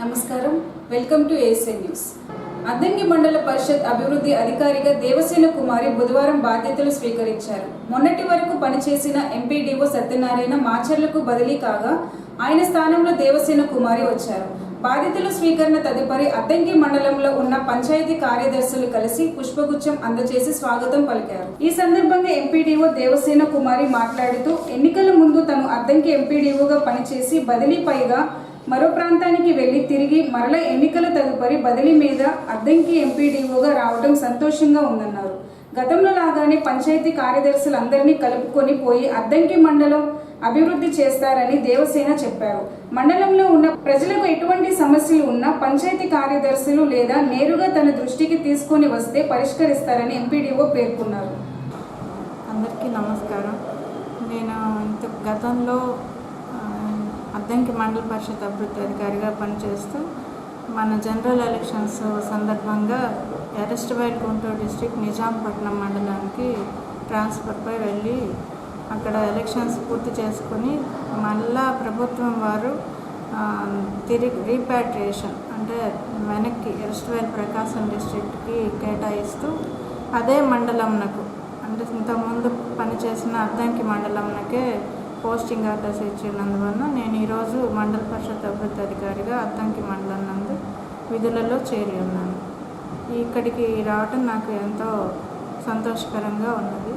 నమస్కారం, welcome to ASI news. Addanki మండల పరిషత్ అభివృద్ధి అధికారిగా దేవసేన కుమారి బుధవారం బాధ్యతలు స్వీకరించారు. మొన్నటి వరకు పనిచేసిన ఎంపీడీఓ సత్యనారాయణ మాచర్లకు బదిలీ కాగా ఆయన స్థానంలో దేవసేన కుమారి వచ్చారు. బాధ్యతల స్వీకరణ తదుపరి అద్దంకి మండలంలో ఉన్న పంచాయతీ కార్యదర్శులు కలిసి పుష్పగుచ్చం అందజేసి స్వాగతం పలికారు. ఈ సందర్భంగా ఎంపీడీఓ దేవసేన కుమారి మాట్లాడుతూ ఎన్నికల ముందు తను అద్దంకి ఎంపీడీఓగా పనిచేసి బదిలీ పైగా మరో ప్రాంతానికి వెళ్లి తిరిగి మరల ఎన్నికల తదుపరి బదిలీ మీద అద్దంకి ఎంపీడీఓగా రావడం సంతోషంగా ఉందన్నారు. గతంలో లాగానే పంచాయతీ కార్యదర్శులందరినీ కలుపుకొని పోయి అద్దంకి మండలం అభివృద్ధి చేస్తారని దేవసేన చెప్పారు. మండలంలో ఉన్న ప్రజలకు ఎటువంటి సమస్యలు ఉన్నా పంచాయతీ కార్యదర్శులు లేదా నేరుగా తన దృష్టికి తీసుకొని వస్తే పరిష్కరిస్తారని ఎంపీడీఓ పేర్కొన్నారు. అందరికీ నమస్కారం. నేను గతంలో అద్దంకి మండల పరిషత్ అభివృద్ధి అధికారిగా పనిచేస్తూ మన జనరల్ ఎలక్షన్స్ సందర్భంగా ఎరెస్ట్వైల్ గుంటూరు డిస్ట్రిక్ట్ నిజాంపట్నం మండలానికి ట్రాన్స్ఫర్పై వెళ్ళి అక్కడ ఎలక్షన్స్ పూర్తి చేసుకొని మళ్ళా ప్రభుత్వం వారు తిరిగి రీపాట్రియేషన్ అంటే వెనక్కి ఎరెస్ట్వైల్ ప్రకాశం డిస్ట్రిక్ట్కి కేటాయిస్తూ అదే మండలంనకు అంటే ఇంతకుముందు పనిచేసిన అద్దంకి మండలంనకే పోస్టింగ్ ఆర్డర్స్ ఇచ్చినందువలన నేను ఈరోజు మండల పరిషత్ అభివృద్ధి అధికారిగా అద్దంకి మండలం నందు విధులలో చేరి ఉన్నాను. ఇక్కడికి రావటం నాకు ఎంతో సంతోషకరంగా ఉన్నది.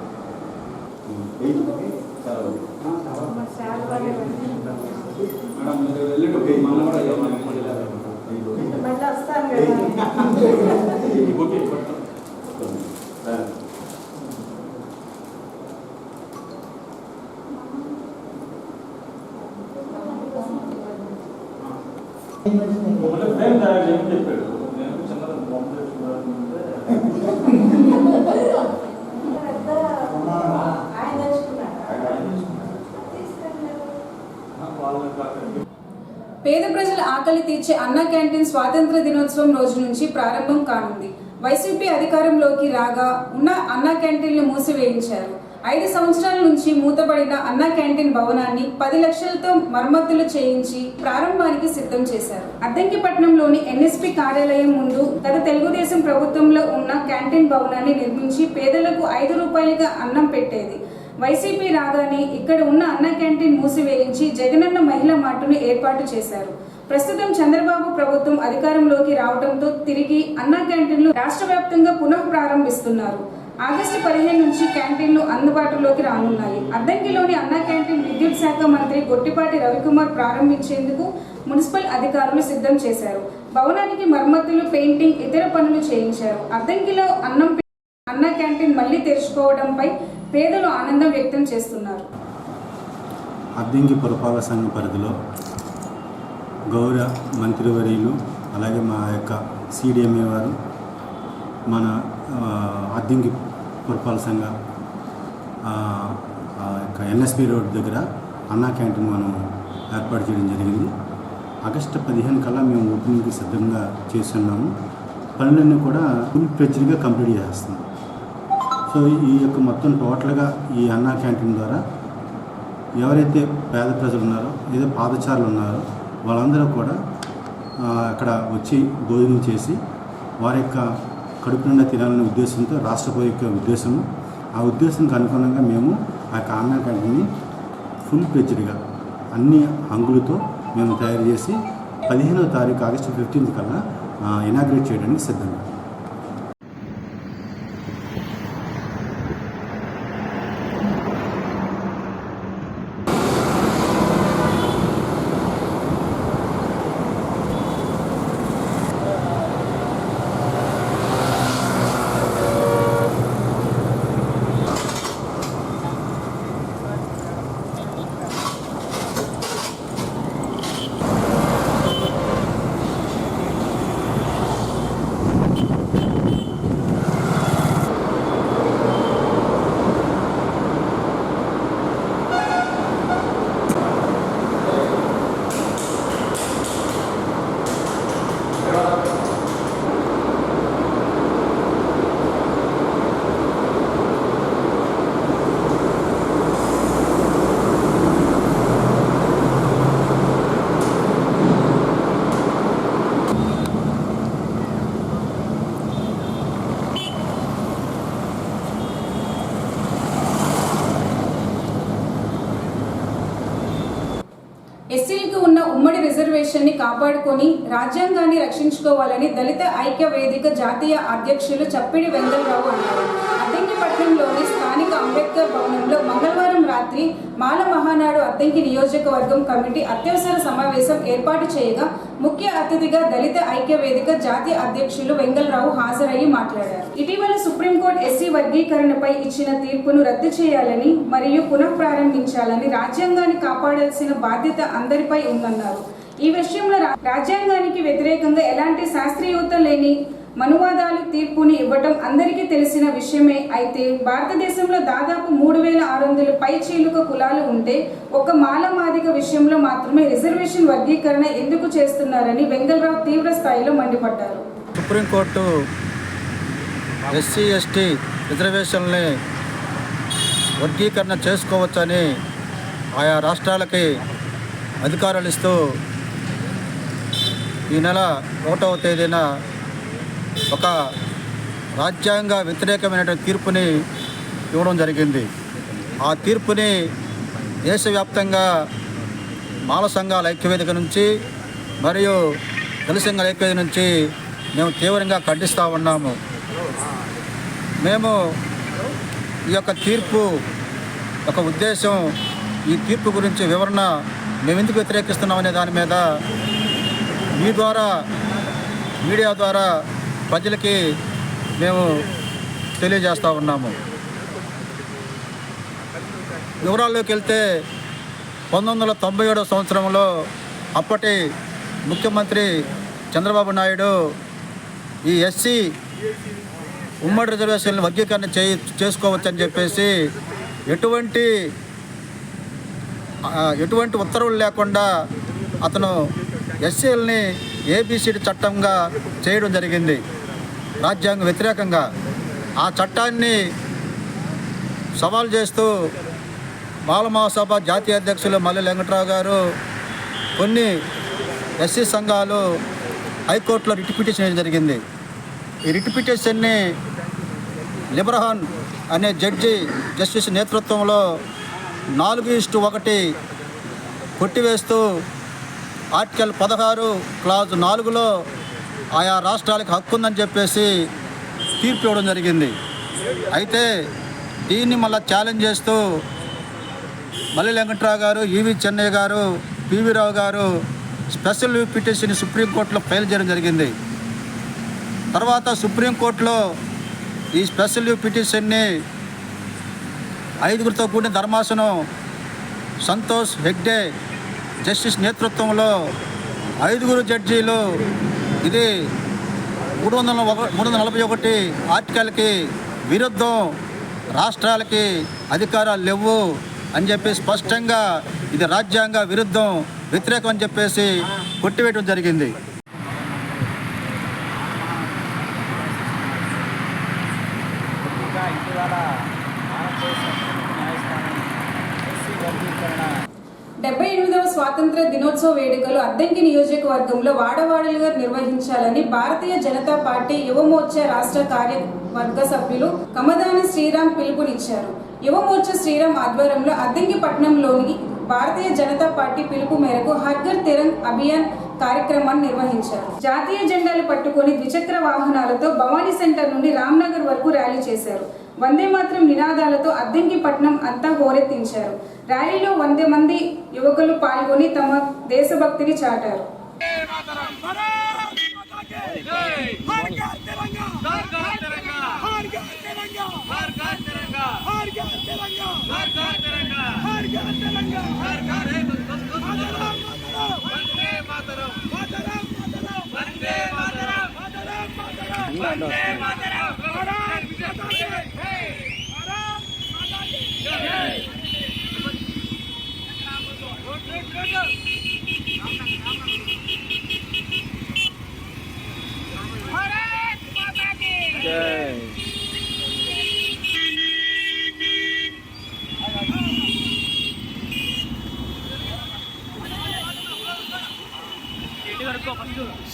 పేద ప్రజల ఆకలి తీర్చే అన్నా క్యాంటీన్ స్వాతంత్ర దినోత్సవం రోజు నుంచి ప్రారంభం కానుంది. వైసీపీ అధికారంలోకి రాగా ఉన్న అన్నా క్యాంటీన్లు మూసివేయించారు. 5 సంవత్సరాల నుంచి మూతపడిన అన్నా క్యాంటీన్ భవనాన్ని 10 లక్షలతో మరమ్మతులు చేయించి ప్రారంభానికి సిద్ధం చేశారు. అద్దంకిపట్నంలోని ఎన్ఎస్పీ కార్యాలయం ముందు గత తెలుగుదేశం ప్రభుత్వంలో ఉన్న క్యాంటీన్ భవనాన్ని నిర్మించి పేదలకు 5 రూపాయలుగా అన్నం పెట్టేది. వైసీపీ రాగానే ఇక్కడ ఉన్న అన్నా క్యాంటీన్ మూసివేయించి జగనన్న మహిళా మార్టును ఏర్పాటు చేశారు. ప్రస్తుతం చంద్రబాబు ప్రభుత్వం అధికారంలోకి రావడంతో తిరిగి అన్నా క్యాంటీన్లు రాష్ట్ర వ్యాప్తంగా పునః ప్రారంభిస్తున్నారు. ఆగస్టు 15 నుంచి క్యాంటీన్లు అందుబాటులోకి రానున్నాయి. అద్దంకిలోని అన్నా క్యాంటీన్ విద్యుత్ శాఖ మంత్రి గొట్టిపాటి రవికుమార్ ప్రారంభించేందుకు మున్సిపల్ అధికారులు సిద్ధం చేశారు. భవనానికి మరమ్మతులు, పెయింటింగ్, ఇతర పనులు చేయించారు. అద్దంకిలో అన్నా క్యాంటీన్ మళ్లీ తెరుచుకోవడంపై పేదలు ఆనందం వ్యక్తం చేస్తున్నారు. అద్దంకి పురపాలక సంఘ పరిధిలో గౌరవ మంత్రివర్యులు అలాగే మా యొక్క సిడిఎంఏ వారు మన అద్దంకి పురపాలక సంఘ యొక్క ఎన్ఎస్పి రోడ్ దగ్గర అన్నా క్యాంటీన్ మనం ఏర్పాటు చేయడం జరిగింది. ఆగస్టు 15 కల్లా మేము ఓపెనింగ్కి సిద్ధంగా చేస్తున్నాము. పనులన్నీ కూడా ఫుల్ ఫ్లెడ్జ్డ్గా కంప్లీట్ చేస్తున్నాం. సో ఈ యొక్క మొత్తం టోటల్గా ఈ అన్నా క్యాంటీన్ ద్వారా ఎవరైతే పేద ప్రజలు ఉన్నారో ఏదో పాదచారులు ఉన్నారో వాళ్ళందరూ కూడా అక్కడ వచ్చి భోజనం చేసి వారి యొక్క కడుపు నిండా తినాలనే ఉద్దేశంతో రాష్ట్ర యొక్క ఉద్దేశము. ఆ ఉద్దేశానికి అనుగుణంగా మేము ఆ యొక్క అన్నా క్యాంటీన్ని ఫుల్ ఫ్లెడ్జ్డ్గా అన్ని హంగులతో మేము తయారు చేసి 15వ తారీఖు ఆగస్టు 15 కల్లా ఇనాగ్రేట్ చేయడానికి సిద్ధంగా. ఉమ్మడి రిజర్వేషన్ ని కాపాడుకొని రాజ్యాంగాన్ని రక్షించుకోవాలని దళిత ఐక్య వేదిక జాతీయ అధ్యక్షులు చప్పిడి వెంగళరావు అన్నారు. అద్దంకిపట్నంలోని స్థానిక అంబేద్కర్ భవనంలో మంగళవారం రాత్రి మాల మహానాడు అద్దంకి నియోజకవర్గం కమిటీ అత్యవసర సమావేశం ఏర్పాటు చేయగా ముఖ్య అతిథిగా దళిత ఐక్య వేదిక జాతీయ అధ్యక్షులు వెంగళరావు హాజరయ్యి మాట్లాడారు. ఇటీవల సుప్రీంకోర్టు ఎస్సీ వర్గీకరణపై ఇచ్చిన తీర్పును రద్దు చేయాలని మరియు పునః ప్రారంభించాలని రాజ్యాంగాన్ని కాపాడాల్సిన బాధ్యత అందరిపై ఉందన్నారు. ఈ విషయంలో రాజ్యాంగానికి వ్యతిరేకంగా ఎలాంటి శాస్త్రీయత లేని మనువాదాలు తీర్పుని ఇవ్వటం అందరికీ తెలిసిన విషయమే. అయితే భారతదేశంలో దాదాపు 3600 పై చీలుక కులాలు ఉంటే ఒక మాదిగ విషయంలో మాత్రమే రిజర్వేషన్ వర్గీకరణ ఎందుకు చేస్తున్నారని వెంగళరావు తీవ్ర స్థాయిలో మండిపడ్డారు. సుప్రీంకోర్టు ఎస్సీ ఎస్టీ రిజర్వేషన్ని వర్గీకరణ చేసుకోవచ్చని ఆయా రాష్ట్రాలకి అధికారాలు ఇస్తూ ఈ నెల 1వ తేదీన ఒక రాజ్యాంగ వ్యతిరేకమైన తీర్పుని ఇవ్వడం జరిగింది. ఆ తీర్పుని దేశవ్యాప్తంగా మాల సంఘాల ఐక్యవేదిక నుంచి మరియు దళిత సంఘాల ఐక్యవేదిక నుంచి మేము తీవ్రంగా ఖండిస్తూ ఉన్నాము. మేము ఈ యొక్క తీర్పు ఒక ఉద్దేశం, ఈ తీర్పు గురించి వివరణ మేము ఎందుకు వ్యతిరేకిస్తున్నామనే దాని మీద మీడియా ద్వారా ప్రజలకి మేము తెలియజేస్తూ ఉన్నాము. వివరాల్లోకి వెళ్తే 1997 సంవత్సరంలో అప్పటి ముఖ్యమంత్రి చంద్రబాబు నాయుడు ఈ ఎస్సీ ఉమ్మడి రిజర్వేషన్లు వర్గీకరణ చేసుకోవచ్చని చెప్పేసి ఎటువంటి ఉత్తర్వులు లేకుండా అతను ఎస్సీలని ఏబిసిడి చట్టంగా చేయడం జరిగింది, రాజ్యాంగ వ్యతిరేకంగా. ఆ చట్టాన్ని సవాల్ చేస్తూ మాల మహాసభ జాతీయ అధ్యక్షులు మల్లె వెంకట్రావు గారు, కొన్ని ఎస్సీ సంఘాలు హైకోర్టులో రిట్ పిటిషన్ వేయడం జరిగింది. ఈ రిట్ పిటిషన్ని లిబ్రహాన్ అనే జస్టిస్ నేతృత్వంలో 4:1 కొట్టివేస్తూ ఆర్టికల్ 16 క్లాజ్ 4లో ఆయా రాష్ట్రాలకు హక్కు ఉందని చెప్పేసి తీర్పు ఇవ్వడం జరిగింది. అయితే దీన్ని మళ్ళీ ఛాలెంజ్ చేస్తూ మల్లె వెంకట్రావు గారు, ఈవి చెన్నయ్య గారు, పివి రావు గారు స్పెషల్ లీవ్ పిటిషన్ సుప్రీంకోర్టులో ఫైల్ చేయడం జరిగింది. తర్వాత సుప్రీంకోర్టులో ఈ స్పెషల్ లీవ్ పిటిషన్ని 5గురితో కూడిన ధర్మాసనం సంతోష్ హెగ్డే జస్టిస్ నేతృత్వంలో 5 జడ్జీలు ఇది 341 ఆర్టికల్కి విరుద్ధం, రాష్ట్రాలకి అధికారాలు లేవు అని చెప్పి స్పష్టంగా ఇది రాజ్యాంగ వ్యతిరేకం అని చెప్పేసి కొట్టివేయడం జరిగింది. డెబ్బై 78వ స్వాతంత్ర దినోత్సవ వేడుకలు అద్దంకి నియోజకవర్గంలో వాడవాడలుగా నిర్వహించాలని భారతీయ జనతా పార్టీ యువమోర్చా రాష్ట్ర కార్యవర్గ సభ్యులు కమదాని శ్రీరామ్ పిలుపునిచ్చారు. యువమోర్చా శ్రీరామ్ ఆధ్వర్యంలో అద్దంకి పట్టణంలోని భారతీయ జనతా పార్టీ పిలుపు మేరకు హర్ ఘర్ తిరంగ్ అభియాన్ కార్యక్రమాన్ని నిర్వహించారు. జాతీయ జెండాలు పట్టుకొని ద్విచక్ర వాహనాలతో భవానీ సెంటర్ నుండి రామ్నగర్ వరకు ర్యాలీ చేశారు. వందే మాత్రం నినాదాలతో అద్దంకి పట్టణం అంతా హోరెత్తించారు. ర్యాలీలో 100 మంది యువకులు పాల్గొని తమ దేశభక్తిని చాటారు.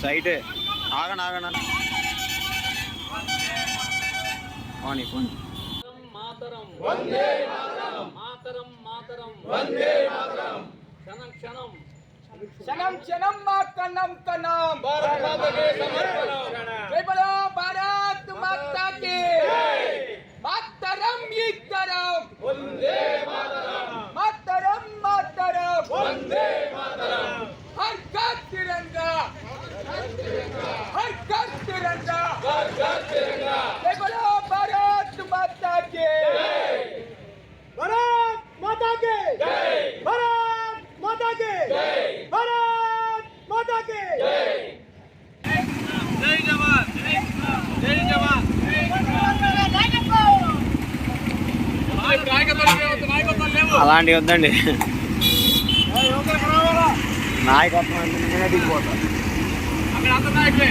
సైడ్ ఆగనా మాతరం వందే మాతరం మాతరం మాతరం వందే మాతరం క్షణం క్షణం క్షణం క్షణం మా కన్నం కన్నం భారత మాతకి సమర్పణం జై బలో భారత్ మాతాకి మాతరం ఇతరం వందే మాతరం మాతరం మాతరం వందే మాతరం హర్ ఘర్ తిరంగా హర్ ఘర్ తిరంగా జై బలో భారత్ మాతాకి भारत माता के जय भारत माता के जय भारत माता के जय जय जवान जय जवान అలాంటివి వద్దండి నాయకత్వం అంటే నేనే దిగిపోతాను అక్కడ అంత నాయకులే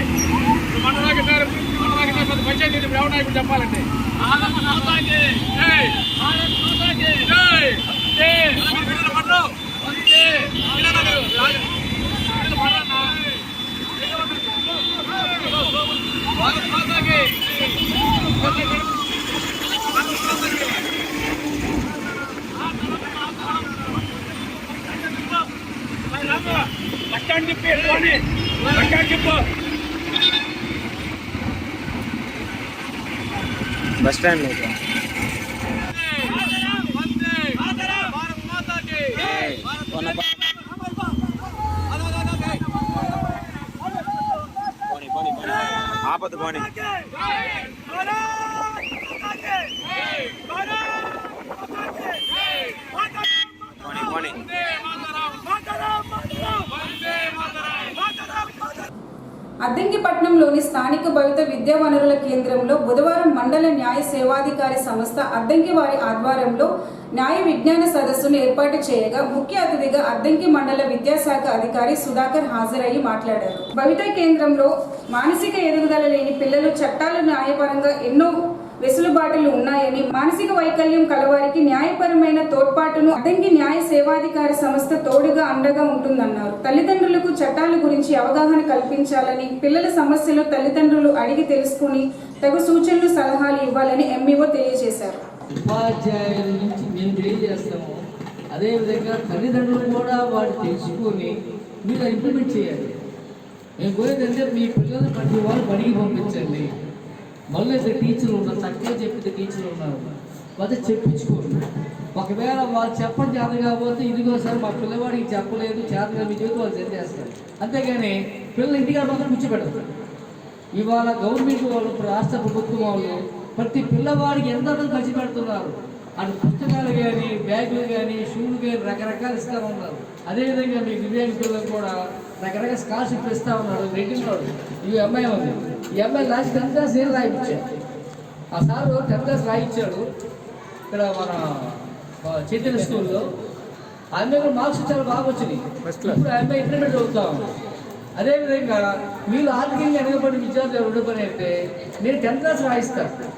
మన నాయకులు పంచాయతీ ఎవరు నాయకుడు చెప్పాలంటే బస్టాండ్ చెప్పి బస్టాండ్ చెప్పు బస్ స్టాండ్ ఆపదు పోనీ పోనీ అద్దంకిపట్నంలోని స్థానిక భవిత విద్యా వనరుల కేంద్రంలో బుధవారం మండల న్యాయ సేవాధికారి సంస్థ అద్దంకి వారి ఆధ్వర్యంలో న్యాయ విజ్ఞాన సదస్సును ఏర్పాటు చేయగా ముఖ్య అతిథిగా అద్దంకి మండల విద్యాశాఖ అధికారి సుధాకర్ హాజరయ్యి మాట్లాడారు. భవిత కేంద్రంలో మానసిక ఎదుగుదల లేని పిల్లలు చట్టాలు న్యాయపరంగా ఎన్నో వెసులుబాటులు ఉన్నాయని, మానసిక వైకల్యం కలవారికి న్యాయపరమైన తోడ్పాటును అద్దంకి న్యాయ సేవాధికారి సంస్థ తోడుగా అండగా ఉంటుందన్నారు. తల్లిదండ్రులకు చట్టాల గురించి అవగాహన కల్పించాలని, పిల్లల సమస్యలు తల్లిదండ్రులు అడిగి తెలుసుకుని తగు సూచనలు సలహాలు ఇవ్వాలని ఎంఈఓ తెలియజేశారు. ఉపాధ్యాయుల నుంచి మేము తెలియజేస్తాము, అదేవిధంగా తల్లిదండ్రులు కూడా వాడు తెలుసుకొని మీరు ఇంప్లిమెంట్ చేయాలి. మేము కోరేదంటే మీ పిల్లలు ప్రతి వాళ్ళు బడికి పంపించండి. మళ్ళీ టీచర్లు ఉన్నారు, చక్కగా చెప్పితే టీచర్లు ఉన్నారు, వాళ్ళు చెప్పించుకోండి. ఒకవేళ వాళ్ళు చెప్పడం చేత కాకపోతే ఇదిగో సార్ మా పిల్లవాడికి చెప్పలేదు చేతగా మీ చేతి వాళ్ళు చేస్తారు. అంతేగాని పిల్లలు ఇంటికాడ మాత్రం కూర్చోబెడతారు. ఇవాళ గవర్నమెంట్ వాళ్ళు, రాష్ట్ర ప్రభుత్వం వాళ్ళు ప్రతి పిల్లవాడికి ఎంత ఖర్చు పెడుతున్నారు. అటు పుస్తకాలు కానీ, బ్యాగులు కానీ, షూలు కానీ రకరకాలు ఇస్తూ ఉన్నారు. అదేవిధంగా మీ దివ్యాంగ పిల్లలకు కూడా రకరకాల స్కాలర్షిప్ ఇస్తూ ఉన్నారు. రెడ్డిన్నాడు ఈ అమ్మాయి ఉంది, ఈ అమ్మాయి లాస్ట్ 10th క్లాస్ నేను రాయించాడు. ఆ సారు 10th క్లాస్ రాయించాడు ఇక్కడ మన చైతన్య స్కూల్లో. ఆ అమ్మాయి కూడా మార్క్స్ చాలా బాగా వచ్చినాయి. ఇప్పుడు ఆ అమ్మాయి ఇంటర్మీడియట్ చదువుతా ఉంది. అదేవిధంగా మీరు ఆర్థికంగా వెనుకబడిన విద్యార్థులు ఉండే పని అయితే నేను 10th క్లాస్ రాయిస్తాను,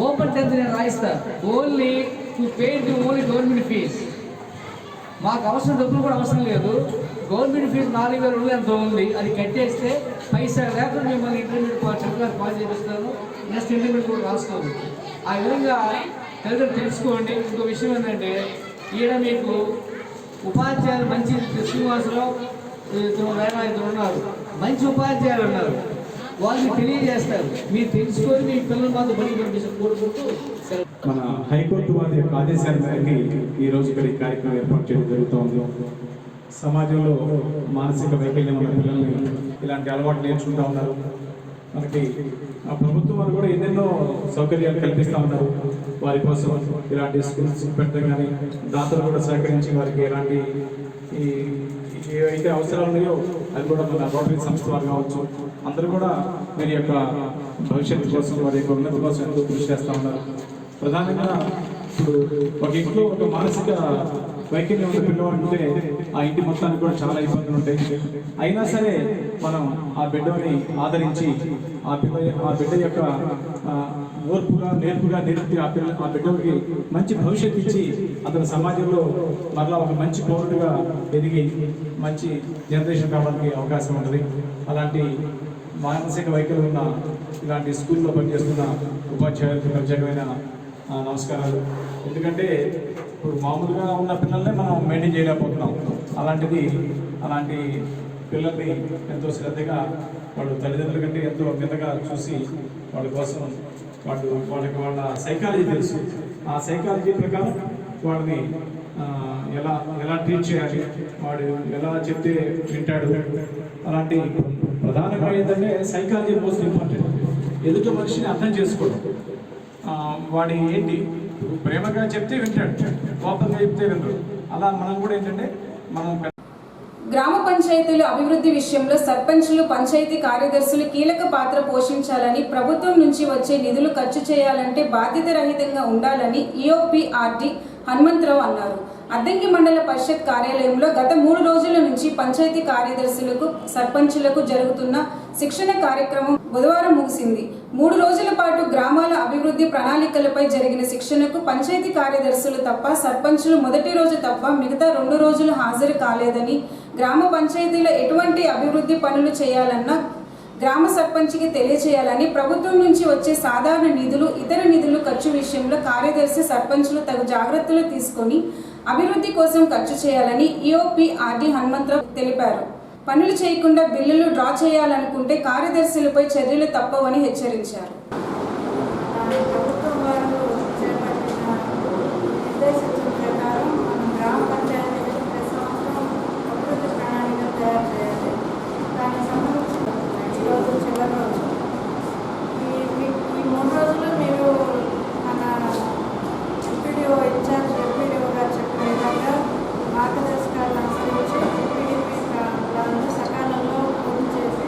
ఓపెన్ 10th నేను రాయిస్తాను. Only to pay the only government fees. మాకు అవసరం డబ్బులు కూడా అవసరం లేదు. గవర్నమెంట్ ఫీజు 4,000 ఎంతో ఉంది, అది కట్టేస్తే పైసా లేకుండా మిమ్మల్ని ఇంటర్మీడియట్ 10th క్లాస్ పాస్ చేపిస్తాను. నెక్స్ట్ ఇంటర్మీడియట్ కూడా రాసుకోండి. ఆ విధంగా తల్లిదండ్రులు తెలుసుకోండి. ఇంకో విషయం ఏంటంటే ఈడ మీకు ఉపాధ్యాయులు మంచి శ్రీనివాసరావు ఇద్దరు ఉన్నారు, మంచి ఉపాధ్యాయులు ఉన్నారు, వాళ్ళు తెలియజేస్తారు. మీరు తెలుసుకొని మీ పిల్లల మాత్రం బడికి పంపించి కోరుకుంటూ మన హైకోర్టు వారి యొక్క ఆదేశాల మేరకు ఈరోజు ఇక్కడ ఈ కార్యక్రమం ఏర్పాటు చేయడం జరుగుతుంది. సమాజంలో మానసిక వైకల్యం ఉన్న పిల్లల్ని ఇలాంటి అలవాట్లు నేర్చుకుంటూ ఉన్నారు. మనకి ఆ ప్రభుత్వం వారు కూడా ఎన్నెన్నో సౌకర్యాలు కల్పిస్తూ ఉన్నారు. వారి కోసం ఇలాంటి స్కూల్స్ పెట్టడం కానీ, దాతలు కూడా సహకరించి వారికి ఎలాంటి ఏవైతే అవసరాలు ఉన్నాయో అది కూడా మన రోటరీ సంస్థ వారు కావచ్చు, అందరూ కూడా వీరి యొక్క భవిష్యత్తు కోసం, వారి యొక్క ఉన్నతి కోసం ఎంతో కృషి చేస్తూ ఉన్నారు. ప్రధానంగా ఇప్పుడు ఒక ఇంట్లో ఒక మానసిక వైకల్యం ఉన్న పిల్లవాడు ఉంటే ఆ ఇంటి మొత్తానికి కూడా చాలా ఇబ్బందులు ఉంటాయి. అయినా సరే మనం ఆ బిడ్డని ఆదరించి ఆ బిడ్డ యొక్క నేర్పుగా నేర్పి ఆ బిడ్డకి మంచి భవిష్యత్తు ఇచ్చి అతను సమాజంలో మరలా ఒక మంచి పౌరుడిగా ఎదిగి మంచి జనరేషన్ కావడానికి అవకాశం ఉంటుంది. అలాంటి మానసిక వైకల్యం ఉన్న ఇలాంటి స్కూల్లో పనిచేస్తున్న ఉపాధ్యాయులకు ప్రత్యేకమైన నమస్కారాలు. ఎందుకంటే ఇప్పుడు మామూలుగా ఉన్న పిల్లల్ని మనం మెయింటైన్ చేయలేకపోతున్నాం. అలాంటి పిల్లల్ని ఎంతో శ్రద్ధగా వాళ్ళు తల్లిదండ్రుల కంటే ఎంతో కిందగా చూసి వాళ్ళ కోసం వాళ్ళ సైకాలజీ తెలుసు. ఆ సైకాలజీ ప్రకారం వాళ్ళని ఎలా ట్రీట్ చేయాలి, వాడు ఎలా చెప్తే వింటాడు, అలాంటి ప్రధానంగా ఏంటంటే సైకాలజీ మోస్ట్ ఇంపార్టెంట్. ఎదుటి మనిషిని అర్థం చేసుకోవడం, వాడి ఏంటి ప్రేమగా చెప్తే వింటాడు, కోపంగా చెప్తే వినరు. అలా మనం కూడా ఏంటంటే గ్రామ పంచాయతీల అభివృద్ధి విషయంలో సర్పంచులు, పంచాయతీ కార్యదర్శులు కీలక పాత్ర పోషించాలని, ప్రభుత్వం నుంచి వచ్చే నిధులు ఖర్చు చేయాలంటే బాధ్యత రహితంగా ఉండాలని ఈఓపీఆర్డి హనుమంతరావు అన్నారు. అద్దంకి మండల పరిషత్ కార్యాలయంలో గత 3 రోజుల నుంచి పంచాయతీ కార్యదర్శులకు, సర్పంచులకు జరుగుతున్న శిక్షణ కార్యక్రమం బుధవారం ముగిసింది. 3 రోజుల పాటు గ్రామాల అభివృద్ధి ప్రణాళికలపై జరిగిన శిక్షణకు పంచాయతీ కార్యదర్శులు తప్ప, సర్పంచులు మొదటి రోజు తప్ప మిగతా 2 రోజులు హాజరు కాలేదని, గ్రామ పంచాయతీలో ఎటువంటి అభివృద్ధి పనులు చేయాలన్నా గ్రామ సర్పంచ్కి తెలియచేయాలని, ప్రభుత్వం నుంచి వచ్చే సాధారణ నిధులు, ఇతర నిధులు ఖర్చు విషయంలో కార్యదర్శి, సర్పంచులు తగు జాగ్రత్తలు తీసుకొని అభివృద్ధి కోసం ఖర్చు చేయాలని ఈఓపీఆర్డి హనుమంతరావు తెలిపారు. పనులు చేయకుండా బిల్లులు డ్రా చేయాలనుకుంటే కార్యదర్శులపై చర్యలు తప్పవని హెచ్చరించారు. ప్రభుత్వం వారు చేపట్టిన నిర్దేశించిన ప్రకారం మనం గ్రామ పంచాయతీలకు ప్రతి సంవత్సరం అభివృద్ధి ప్రణాళిక తయారు చేయాలి. దానికి సంబంధించి ఈరోజు చివరి రోజు. ఈ 3 రోజులు మీరు మన ఎంపీడీఓ ఇన్ఛార్జ్ ఎంపీడీఓ గారు చెప్పిన విధంగా మార్గదర్శకాలను అనుసరించి ఎంపీడీపీ ప్లాన్లు సకాలంలో పూర్తి చేసి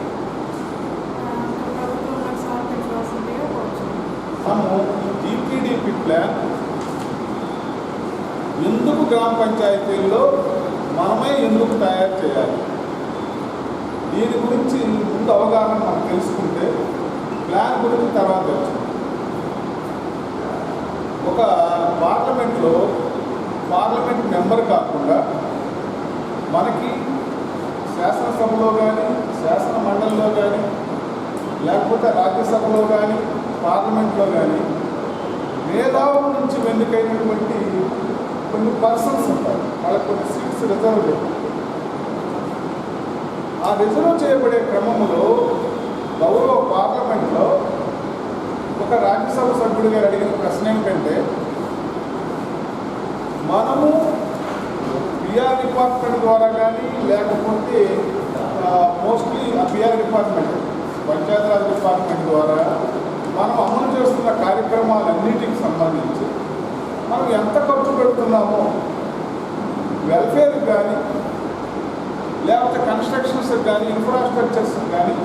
ప్రభుత్వంలో సమర్పించవలసిందిగా కోరుతున్నాను. జీపీడీపీ ప్లాన్ ఎందుకు గ్రామ పంచాయతీల్లో మనమే ఎందుకు తయారు చేయాలి, దీని గురించి ముందు అవగాహన మనం తెలుసుకుంటే ప్లాన్ గురించి తర్వాత వచ్చింది. ఒక పార్లమెంట్లో పార్లమెంట్ మెంబర్ కాకుండా మనకి శాసనసభలో కానీ, శాసన మండలిలో కానీ, లేకపోతే రాజ్యసభలో కానీ, పార్లమెంట్లో కానీ మేధావుల నుంచి వెన్నుకైనటువంటి కొన్ని పర్సన్స్ ఉంటారు. వాళ్ళకి కొన్ని సీట్స్ రిజర్వ్ చేయాలి. ఆ రిజర్వ్ చేయబడే క్రమంలో గౌరవ పార్లమెంట్లో ఒక రాజ్యసభ సభ్యుడు గారు అడిగిన ప్రశ్న ఏంటంటే, మనము పిఆర్ డిపార్ట్మెంట్ ద్వారా కానీ, లేకపోతే మోస్ట్లీ ఆ పిఆర్ డిపార్ట్మెంట్, పంచాయతీరాజ్ డిపార్ట్మెంట్ ద్వారా మనం అమలు చేస్తున్న కార్యక్రమాలన్నిటికి సంబంధించి మనం ఎంత ఖర్చు పెడుతున్నామో, వెల్ఫేర్కి కానీ, లేకపోతే కన్స్ట్రక్షన్స్ కానీ, ఇన్ఫ్రాస్ట్రక్చర్స్ కానీ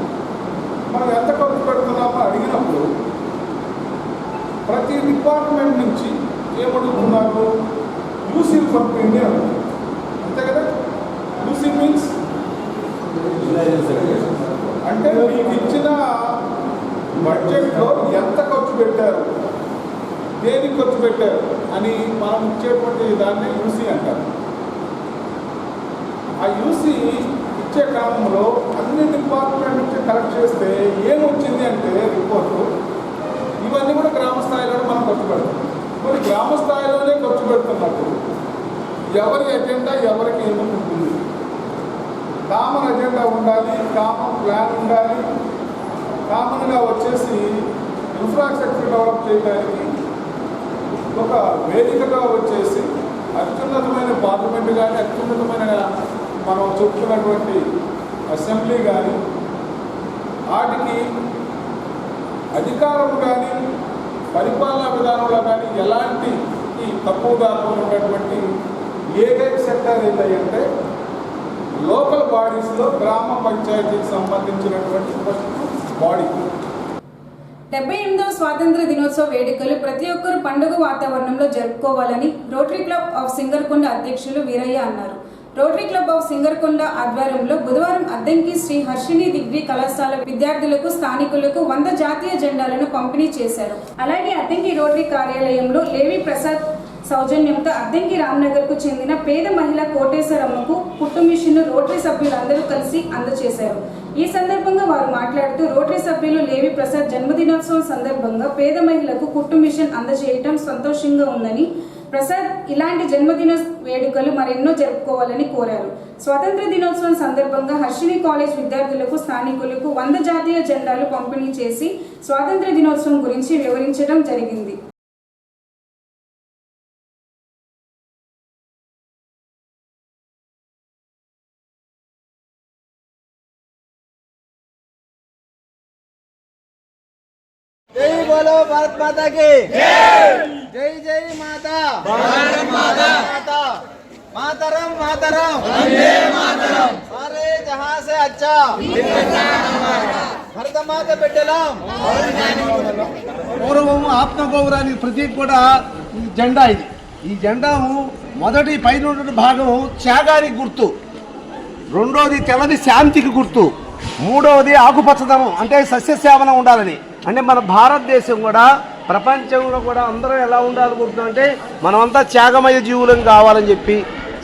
మనం ఎంత ఖర్చు పెడుతున్నామో అడిగినప్పుడు ప్రతి డిపార్ట్మెంట్ నుంచి ఏమడుగుతున్నారు, యూసీలు పంపిండి అడుగుతున్నారు. అంతే కదా? యూసీ మీన్స్ అంటే మీకు ఇచ్చిన బడ్జెట్లో ఎంత ఖర్చు పెట్టారు, దేనికి ఖర్చు పెట్టారు అని మనం ఇచ్చేటువంటి దాన్ని యూసీ అంటారు. ఆ యూసీ ఇచ్చే క్రమంలో అన్ని డిపార్ట్మెంట్ నుంచి కలెక్ట్ చేస్తే ఏమొచ్చింది అంటే రిపోర్టు, ఇవన్నీ కూడా గ్రామ స్థాయిలో మనం ఖర్చు పెడతాం. కొన్ని గ్రామ స్థాయిలోనే ఖర్చు పెడుతున్నప్పుడు ఎవరి ఎజెండా ఎవరికి ఎందుకు ఉంటుంది? కామన్ ఎజెండా ఉండాలి, కామన్ ప్లాన్ ఉండాలి. కామన్గా వచ్చేసి ఇన్ఫ్రాస్ట్రక్చర్ డెవలప్ చేయడానికి ఒక వేదికగా వచ్చేసి అత్యున్నతమైన పార్లమెంట్ కానీ, అత్యున్నతమైన మనం చెప్తున్నటువంటి అసెంబ్లీ కానీ, వాటికి అధికారం కానీ, పరిపాలనా విధానంలో కానీ ఎలాంటి తక్కువగా ఉన్నటువంటి ఏకైక సెక్టర్ ఏంటంటే లోకల్ బాడీస్లో గ్రామ పంచాయతీకి సంబంధించినటువంటి ఫస్ట్ బాడీ. 78వ స్వాతంత్ర దినోత్సవ వేడుకలు ప్రతి ఒక్కరూ పండుగ వాతావరణంలో జరుపుకోవాలని రోటరీ క్లబ్ ఆఫ్ సింగర్కొండ అధ్యక్షులు వీరయ్య అన్నారు. రోటరీ క్లబ్ ఆఫ్ సింగర్కొండ ఆధ్వర్యంలో బుధవారం అద్దంకి శ్రీ హర్షిణి డిగ్రీ కళాశాల విద్యార్థులకు, స్థానికులకు 100 జాతీయ జెండాలను పంపిణీ చేశారు. అలాగే అద్దంకి రోటరీ కార్యాలయంలో లేవి ప్రసాద్ సౌజన్యంతో అద్దంకి రామ్నగర్కు చెందిన పేద మహిళ కోటేశ్వరమ్మకు కుట్టు మిషన్ రోటరీ సభ్యులందరూ కలిసి అందజేశారు. ఈ సందర్భంగా వారు మాట్లాడుతూ, రోటరీ సభ్యులు లేవి ప్రసాద్ జన్మదినోత్సవం సందర్భంగా పేద మహిళలకు కుట్టు మిషన్ అందజేయటం సంతోషంగా ఉందని, ప్రసాద్ ఇలాంటి జన్మదిన వేడుకలు మరెన్నో జరుపుకోవాలని కోరారు. స్వాతంత్ర దినోత్సవం సందర్భంగా హర్షిని కాలేజ్ విద్యార్థులకు స్థానికులకు 100 జాతీయ జెండాలు పంపిణీ చేసి స్వాతంత్ర దినోత్సవం గురించి వివరించడం జరిగింది. జై బోలో భారత్ మాతా కి జై జై మాతా భారత మాతా మాతరం మాతరం వందే మాతరం సారే జహాं से अच्छा భారత మాత బిడ్డలం. పూర్వము ఆత్మగౌరవానికి ప్రతీక కూడా ఈ జెండా. ఈ జెండాము మొదటి పైన ఉన్న భాగం త్యాగానికి గుర్తు, రెండోది తెల్లని శాంతికి గుర్తు, మూడవది ఆకుపచ్చదనం అంటే సస్యశ్యామలం ఉండాలని. అంటే మన భారతదేశం కూడా ప్రపంచంలో కూడా అందరం ఎలా ఉండాలనుకుంటున్నాం మనమంతా త్యాగమయ జీవులం కావాలని చెప్పి,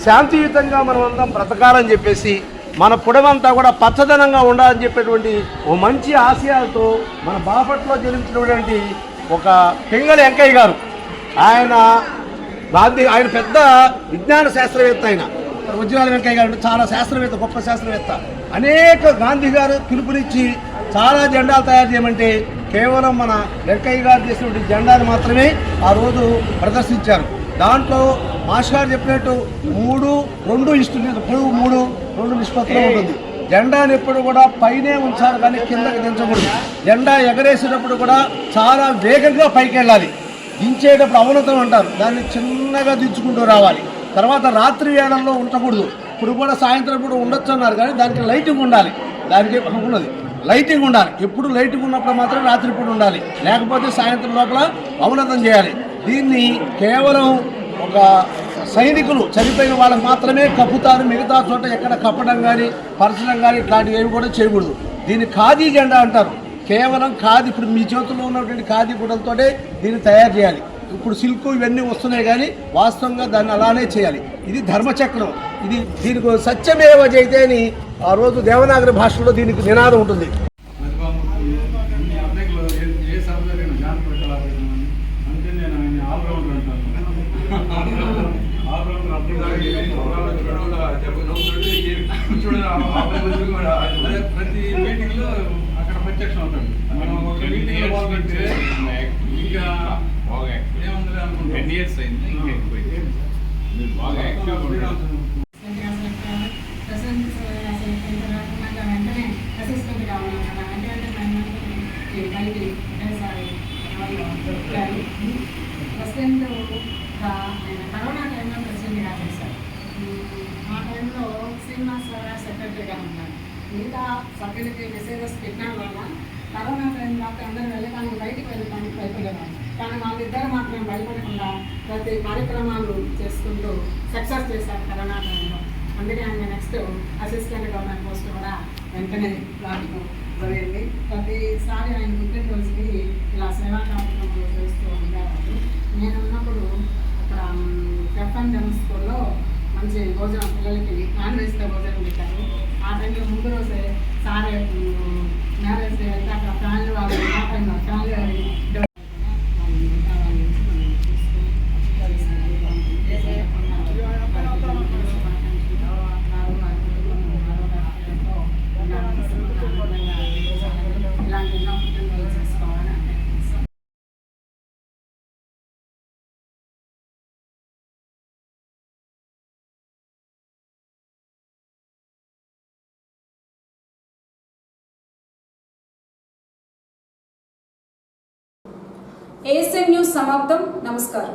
శాంతియుతంగా మనమంతా బ్రతకాలని చెప్పేసి, మన పొడవంతా కూడా పచ్చదనంగా ఉండాలని చెప్పేటువంటి ఓ మంచి ఆశయాలతో మన బాపట్లో జన్మించినటువంటి ఒక పింగళి వెంకయ్య గారు, ఆయన పెద్ద విజ్ఞాన శాస్త్రవేత్త. ఆయన వజ్రాల వెంకయ్య గారు చాలా శాస్త్రవేత్త, గొప్ప శాస్త్రవేత్త. అనేక గాంధీ గారు పిలుపునిచ్చి చాలా జెండాలు తయారు చేయమంటే కేవలం మన వెంకయ్య గారు చేసినటువంటి జెండాను మాత్రమే ఆ రోజు ప్రదర్శించారు. దాంట్లో మాష్ గారు చెప్పినట్టు 3:2 పొడవు 3:2 నిష్పత్తిలో ఉంటుంది. జెండాను ఎప్పుడు కూడా పైనే ఉంచాలి కానీ కిందకి దించకూడదు. జెండా ఎగరేసేటప్పుడు కూడా చాలా వేగంగా పైకి వెళ్ళాలి. దించేటప్పుడు అవనతం అంటారు, దాన్ని చిన్నగా దించుకుంటూ రావాలి. తర్వాత రాత్రి వేళల్లో ఉండకూడదు. ఇప్పుడు కూడా సాయంత్రం కూడా ఉండొచ్చు అన్నారు కానీ దానికి లైటింగ్ ఉండాలి. దానికి ఉన్నది లైటింగ్ ఉండాలి. ఎప్పుడు లైటింగ్ ఉన్నప్పుడు మాత్రం రాత్రిపూట ఉండాలి, లేకపోతే సాయంత్రం లోపల అవనతం చేయాలి. దీన్ని కేవలం ఒక సైనికులు చనిపోయిన వాళ్ళకి మాత్రమే కప్పుతారు, మిగతా చోట ఎక్కడ కప్పడం కానీ పరచడం కానీ ఇట్లాంటివి ఏమి కూడా చేయకూడదు. దీన్ని ఖాదీ జెండా అంటారు. కేవలం ఖాదీ, ఇప్పుడు మీ చేతుల్లో ఉన్నటువంటి ఖాదీ గుడ్డలతోటే దీన్ని తయారు చేయాలి. ఇప్పుడు సిల్క్ ఇవన్నీ వస్తున్నాయి కానీ వాస్తవంగా దాన్ని అలానే చేయాలి. ఇది ధర్మచక్రం. దీనికి సత్యమేవ జయతే అని ఆ రోజు దేవనాగరి భాషలో దీనికి నినాదం ఉంటుంది. ప్రతి మీటింగ్ లో అక్కడ ప్రత్యక్షం అవుతాడు. మనం ఒక మీటింగ్ లో పాల్గొంటే ఇంకా ఏముంది అనుకుంటాం. 10 years అయింది, ఇంకా ఎక్కువైతే బాగా యాక్టివ్గా ఉంటాడు. కరోనా టైంలో ప్రెసిడెంట్గా చేశారు. ఆ టైంలో శ్రీనివాసరావు సెక్రటరీగా ఉన్నారు. మిగతా సభ్యులకి మెసేజెస్ పెట్టడం వల్ల కరోనా టైం దాకా అందరూ వెళ్ళడానికి బయటికి వెళ్ళడానికి భయపడేవారు. కానీ వాళ్ళిద్దరు మాత్రం భయపడకుండా ప్రతి కార్యక్రమాలు చేసుకుంటూ సక్సెస్ చేశారు కరోనా టైంలో. అందుకే ఆయన నెక్స్ట్ అసిస్టెంట్ గవర్నమెంట్ పోస్ట్ కూడా వెంటనే రావడం జరిగింది. ప్రతిసారి ఆయన పుట్టినరోజుకి ఇలా సేవా కార్యక్రమాలు చేస్తూ ఉండేవారు. నేను ఉన్నప్పుడు అక్కడ ఎఫ్ఎం స్కూల్లో మంచి భోజనం పిల్లలకి నాన్ వెజ్తో భోజనం పెట్టారు. ఆ టైంలో ముందు రోజే సారే మ్యారేజ్ డే అయితే అక్కడ ఫ్యామిలీ వాళ్ళు ఆ టైంలో ఫ్యామిలీ ఇలాంటి ఎన్నో పుట్టినరోజు చేసుకోవాలని అనిపిస్తుంది. ASM న్యూస్ సమాప్తం. నమస్కారం.